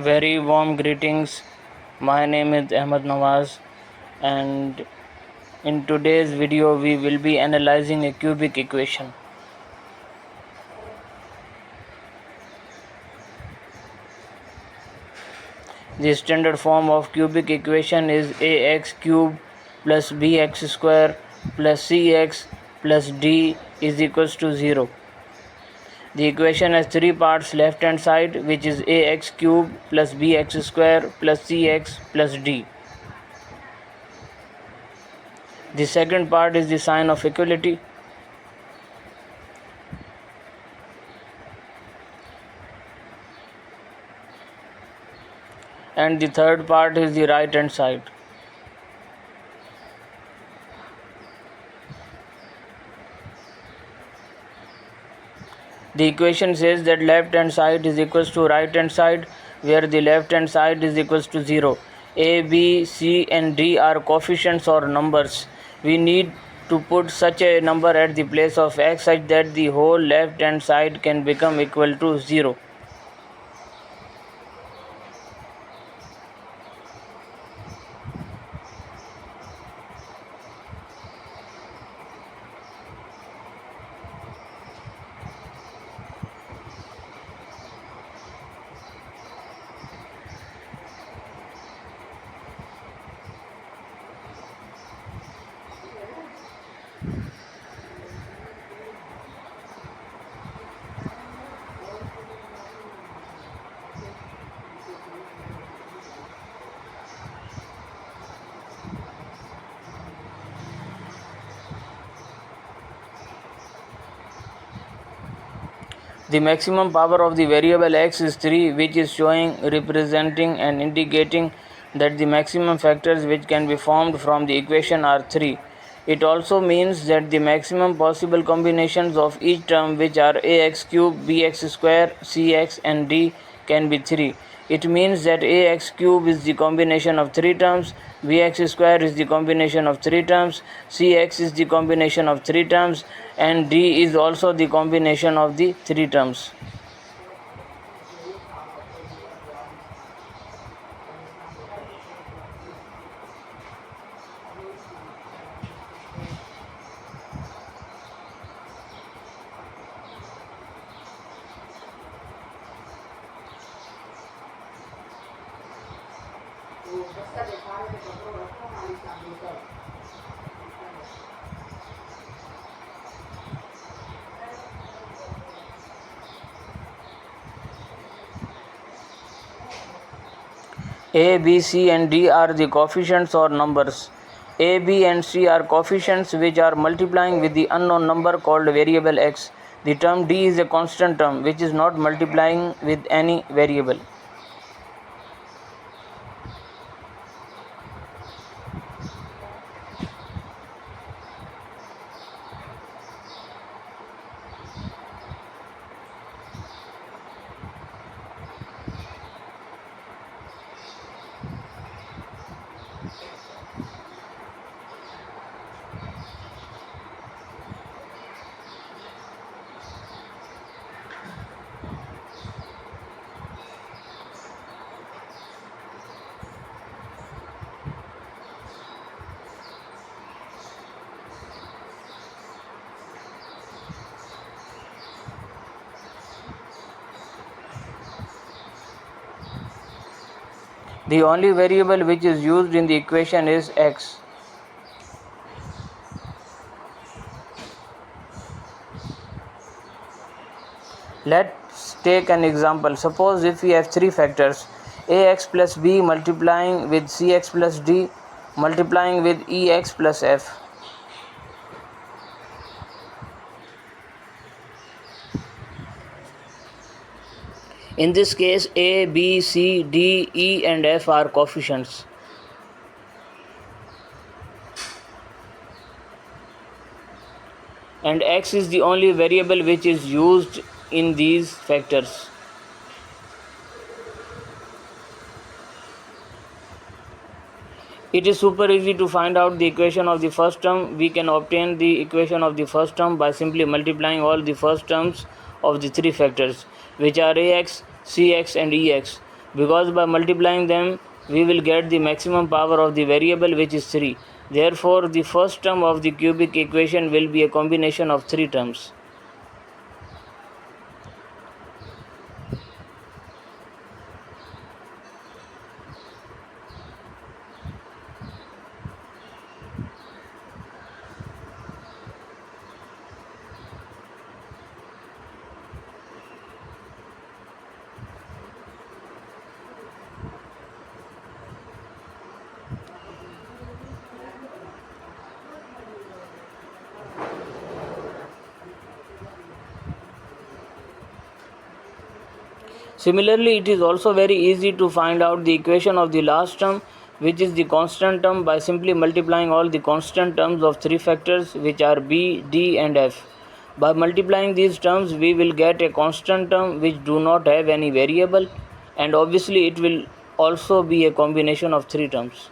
Very warm greetings. My name is Ahmed Nawaz, and in today's video we will be analyzing a cubic equation. The standard form of cubic equation is ax cube plus bx square plus cx plus d is equals to 0. The equation has three parts: left hand side, which is ax cube plus bx square plus cx plus d. The second part is the sign of equality. And the third part is the right hand side. The equation says that left hand side is equals to right hand side, where the left hand side is equals to 0. A, B, C and D are coefficients or numbers. We need to put such a number at the place of x such that the whole left hand side can become equal to 0. The maximum power of the variable x is 3, which is showing, representing and indicating that the maximum factors which can be formed from the equation are 3. It also means that the maximum possible combinations of each term, which are ax cube, bx square, cx and d, can be 3. It means that ax cube is the combination of 3 terms, bx square is the combination of 3 terms, cx is the combination of 3 terms, and d is also the combination of the 3 terms. A, B, C and D are the coefficients or numbers. A, B and C are coefficients which are multiplying with the unknown number called variable x. The term D is a constant term which is not multiplying with any variable. The only variable which is used in the equation is x. Let's take an example. Suppose if we have three factors: ax plus b multiplying with cx plus d multiplying with ex plus f. In this case, a, b, c, d, e and f are coefficients. And x is the only variable which is used in these factors. It is super easy to find out the equation of the first term. We can obtain the equation of the first term by simply multiplying all the first terms of the three factors, which are ax, cx and ex. because by multiplying them we will get the maximum power of the variable, which is 3. Therefore, the first term of the cubic equation will be a combination of 3 terms. Similarly, it is also very easy to find out the equation of the last term, which is the constant term, by simply multiplying all the constant terms of 3 factors, which are b, d and f. By multiplying these terms we will get a constant term which do not have any variable, and obviously it will also be a combination of 3 terms.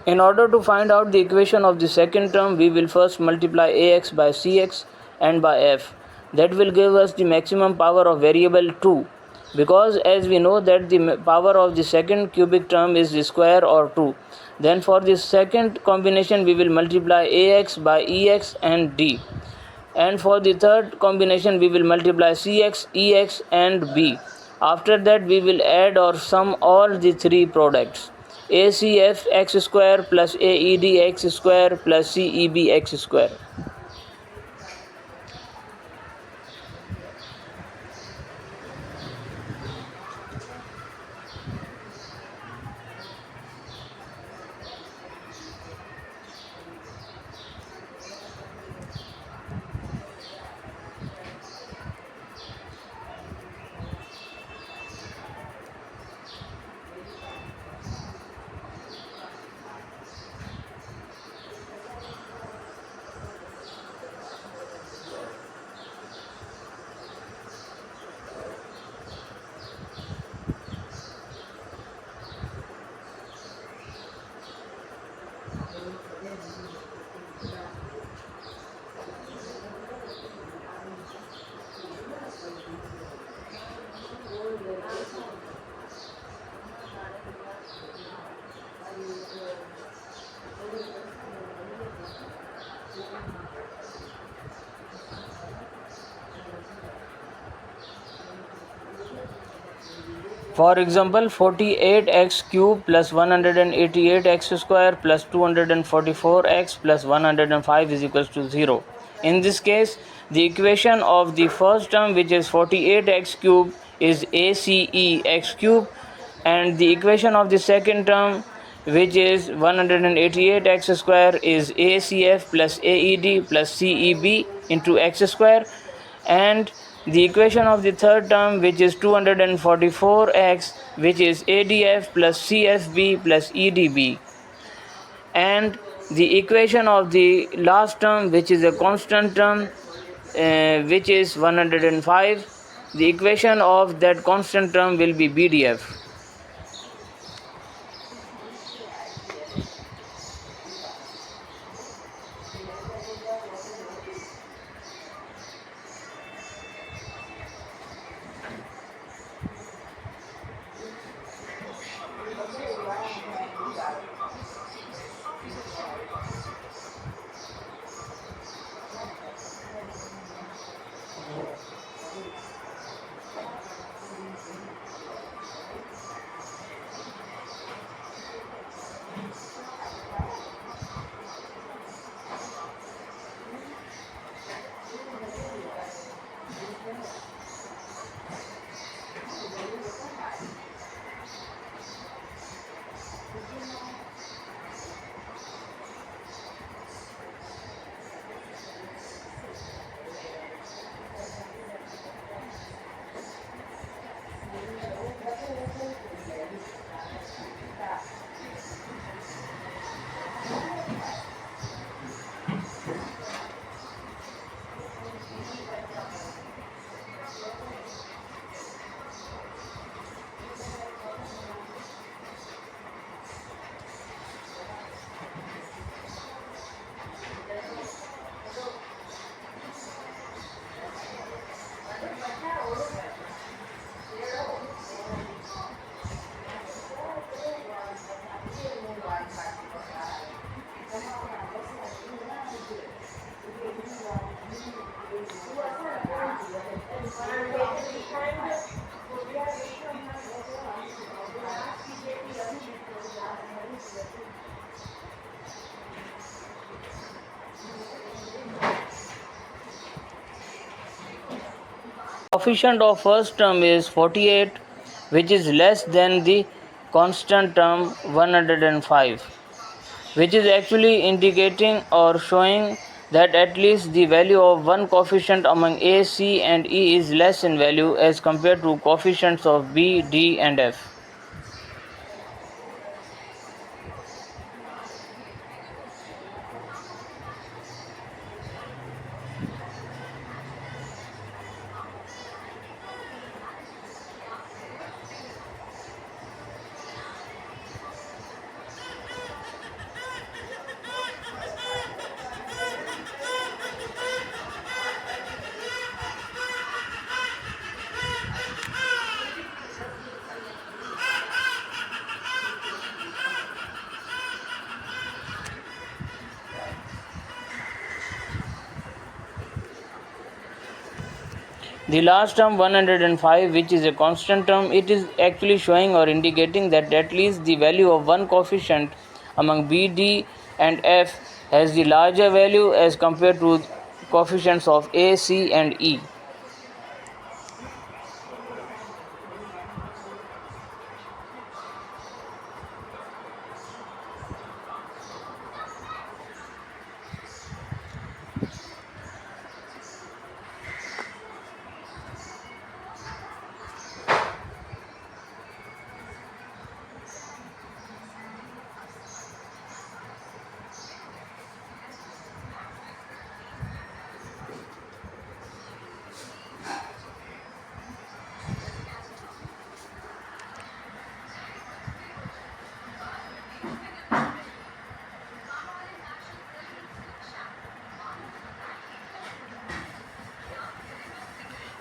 In order to find out the equation of the second term, we will first multiply ax by cx and by f. That will give us the maximum power of variable 2, because as we know that the power of the second cubic term is the square or 2. Then for the second combination we will multiply ax by ex and d. And for the third combination we will multiply cx, ex and b. After that we will add or sum all the three products: ACF x square plus AED x square plus CEB x square. For example, 48x cube plus 188x square plus 244x plus 105 is equals to 0. In this case, the equation of the first term, which is 48x cube, is ACE x cube, and the equation of the second term, which is 188x square, is ACF plus AED plus CEB into x square, and the equation of the third term, which is 244x, which is ADF plus CFB plus EDB, and the equation of the last term, which is a constant term, which is 105. The equation of that constant term will be BDF. coefficient of first term is 48, which is less than the constant term 105, which is actually indicating or showing that at least the value of one coefficient among A, C and E is less in value as compared to coefficients of B, D and F. The last term 105, which is a constant term, it is actually showing or indicating that at least the value of one coefficient among B, D and F has the larger value as compared to coefficients of A, C and E.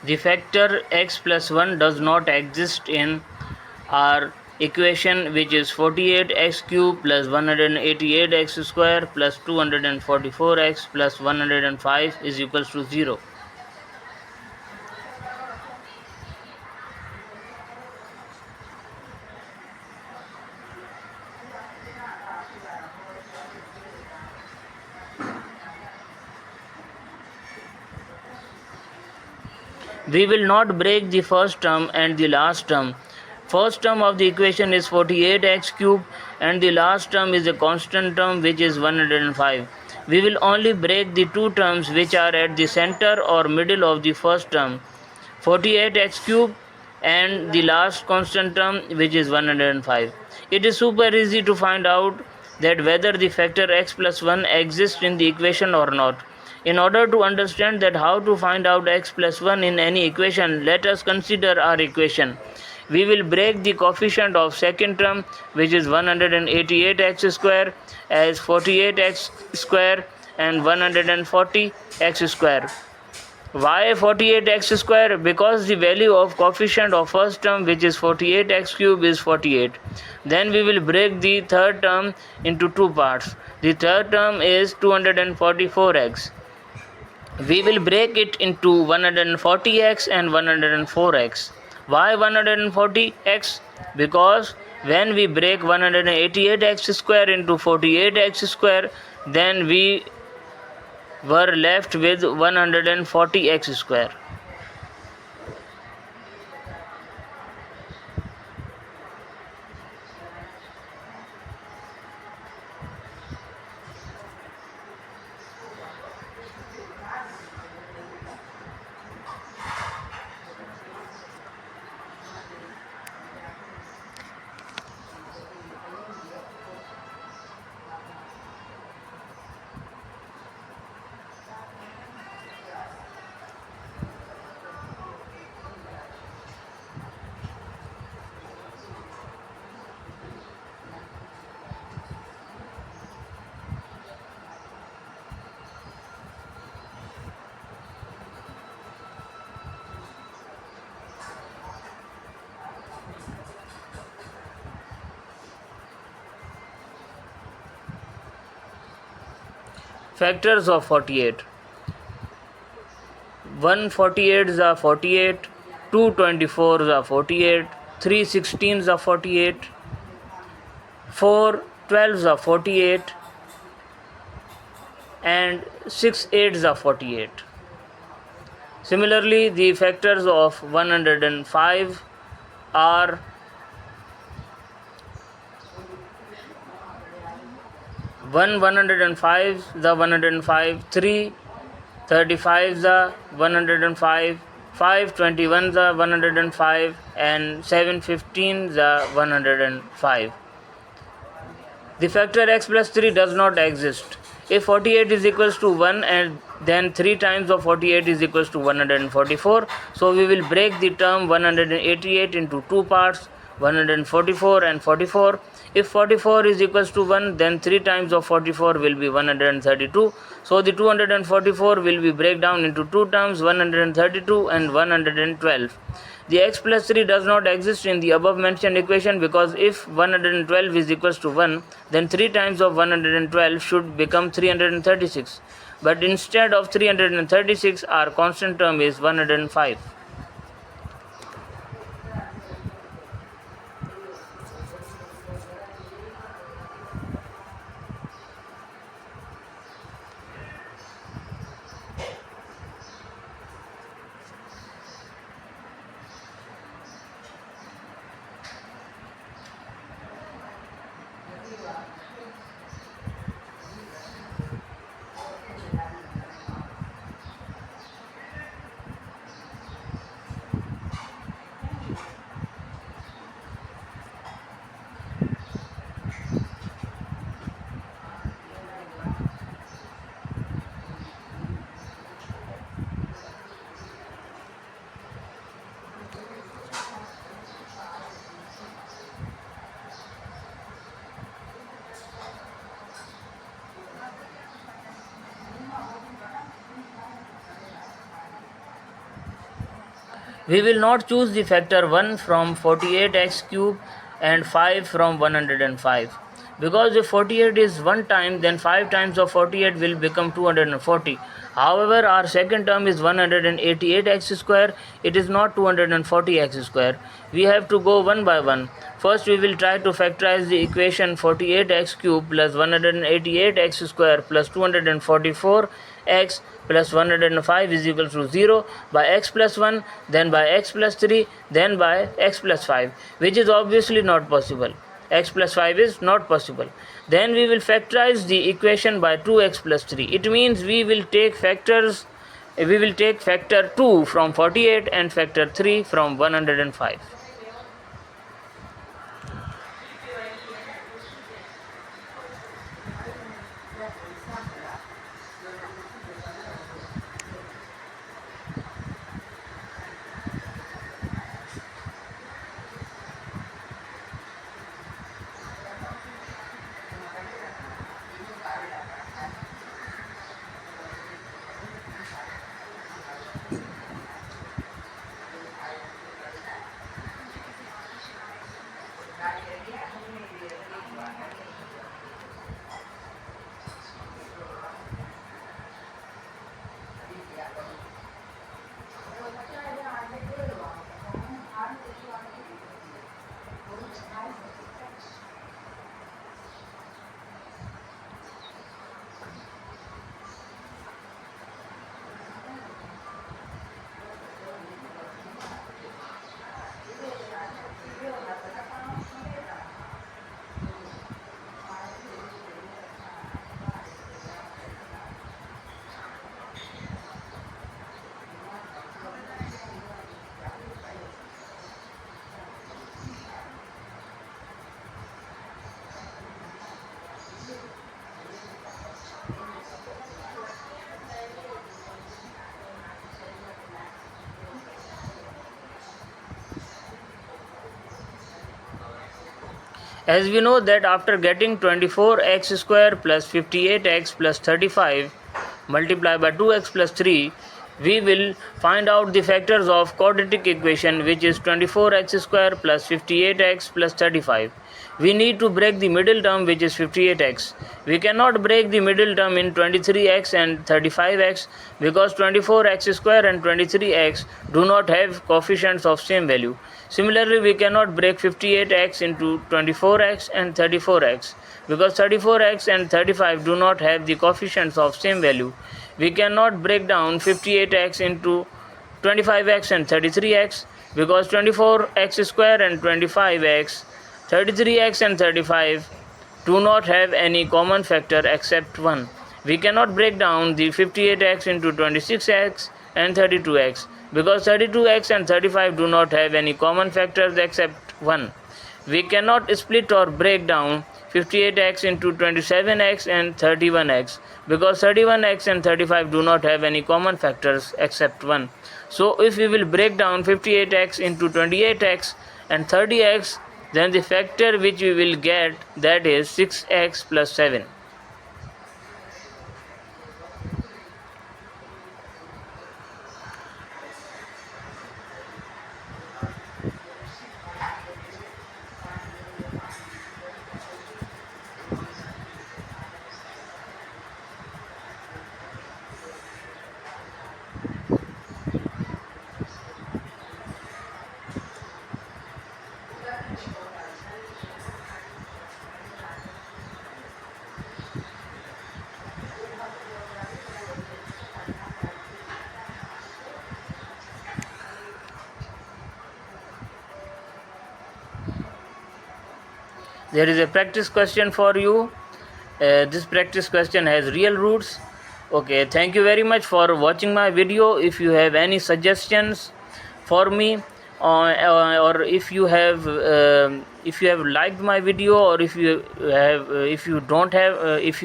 The factor x plus 1 does not exist in our equation, which is 48x cube plus 188x square plus 244x plus 105 is equals to 0. We will not break the first term and the last term. First term of the equation is 48x cube and the last term is a constant term, which is 105. We will only break the two terms which are at the center or middle of the first term, 48x cube, and the last constant term, which is 105. It is super easy to find out that whether the factor x plus 1 exists in the equation or not. In order to understand that how to find out x plus 1 in any equation, let us consider our equation. We will break the coefficient of second term, which is 188x square, as 48x square and 140x square. Why 48x square? Because the value of coefficient of first term, which is 48x cube, is 48. Then we will break the third term into two parts. The third term is 244x. We will break it into 140x and 104x. Why 140x? Because when we break 188x square into 48x square, then we were left with 140x square. Factors of 48. 148s are 48, 224s are 48, 316s are 48, 412s are 48 and 6 8s are 48. Similarly, the factors of 105 are 105 the 105, 3 35 the 105, 521 the 105, and 715 the 105. The factor x plus 3 does not exist. If 48 is equals to 1, and then 3 times of 48 is equals to 144, so we will break the term 188 into two parts, 144 and 44. If 44 is equals to 1, then 3 times of 44 will be 132. So the 244 will be break down into two terms, 132 and 112. The x plus 3 does not exist in the above mentioned equation, because if 112 is equals to 1, then 3 times of 112 should become 336. But instead of 336, our constant term is 105. We will not choose the factor 1 from 48x cube and 5 from 105. Because if 48 is 1 time, then 5 times of 48 will become 240. However, our second term is 188x square. It is not 240x square. We have to go one by one. First, we will try to factorize the equation 48x cube plus 188x square plus 244x plus 105 is equal to 0 by x plus 1, then by x plus 3, then by x plus 5, which is obviously not possible. X plus 5 is not possible. Then we will factorize the equation by 2x plus 3. It means we will take factor 2 from 48 and factor 3 from 105. As we know that after getting 24x square plus 58x plus 35 multiplied by 2x plus 3, we will find out the factors of quadratic equation, which is 24x square plus 58x plus 35. We need to break the middle term, which is 58x. We cannot break the middle term in 23x and 35x because 24x square and 23x do not have coefficients of same value. Similarly, we cannot break 58x into 24x and 34x because 34x and 35 do not have the coefficients of same value. We cannot break down 58x into 25x and 33x, because 24x square and 25x, 33x and 35 do not have any common factor except 1. We cannot break down the 58x into 26x and 32x, because 32x and 35 do not have any common factors except 1. We cannot split or break down 58x into 27x and 31x, because 31x and 35 do not have any common factors except 1. So if we will break down 58x into 28x and 30x, then the factor which we will get, that is 6x plus 7. There is a practice question for you. This practice question has real roots. Okay, thank you very much for watching my video. If you have any suggestions for me, or if you have liked my video, or if you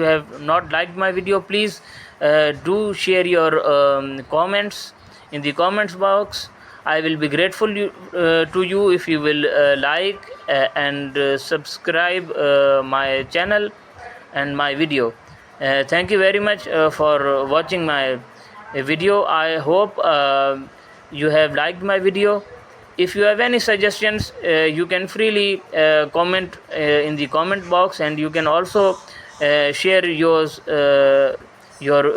have not liked my video, please do share your comments in the comments box. I will be grateful to you if you will like and subscribe my channel and my video. Thank you very much for watching my video. I hope you have liked my video. If you have any suggestions, you can freely comment in the comment box, and you can also share your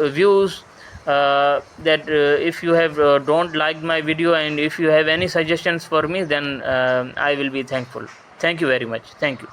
views, that if you have don't like my video, and if you have any suggestions for me, then I will be thankful. Thank you very much. Thank you.